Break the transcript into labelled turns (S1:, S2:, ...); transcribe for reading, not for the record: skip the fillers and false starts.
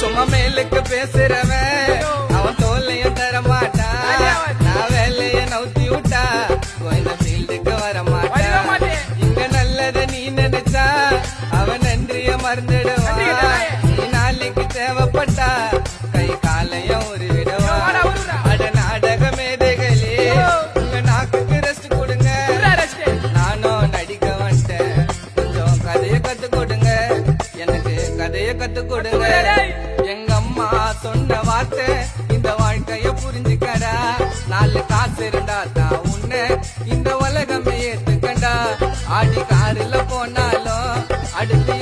S1: சும்மா மேலுக்கு பேசுறவன் அவன் தோல்லையும் தர மாட்டான். நான் வேலைய நவுத்தி விட்டா இந்த ஃபீல்டுக்கு வர மாட்டான். இங்க நல்லத நீ நினைச்சா அவன் நன்றிய மறந்துடுவான். நீ நாளைக்கு தேவைப்பட்டா கை காலையும் உருவிடுவான். அட நாடக மேதைகளே உங்க நாக்குக்கு ரெஸ்ட் கொடுங்க. நானும் நடிக்க வந்துட்டேன், கொஞ்சம் கதைய கத்து கொடுங்க. எனக்கு கதைய கத்து கொடுங்க. எங்க அம்மா சொன்ன வார்த்தை இந்த வாழ்க்கைய புரிஞ்சுக்கடா. 4 காசு இருந்தா தான் உன்னை இந்த உலகமே ஏத்துக்கண்டா. ஆடி காரில் போனாலும் அடுத்து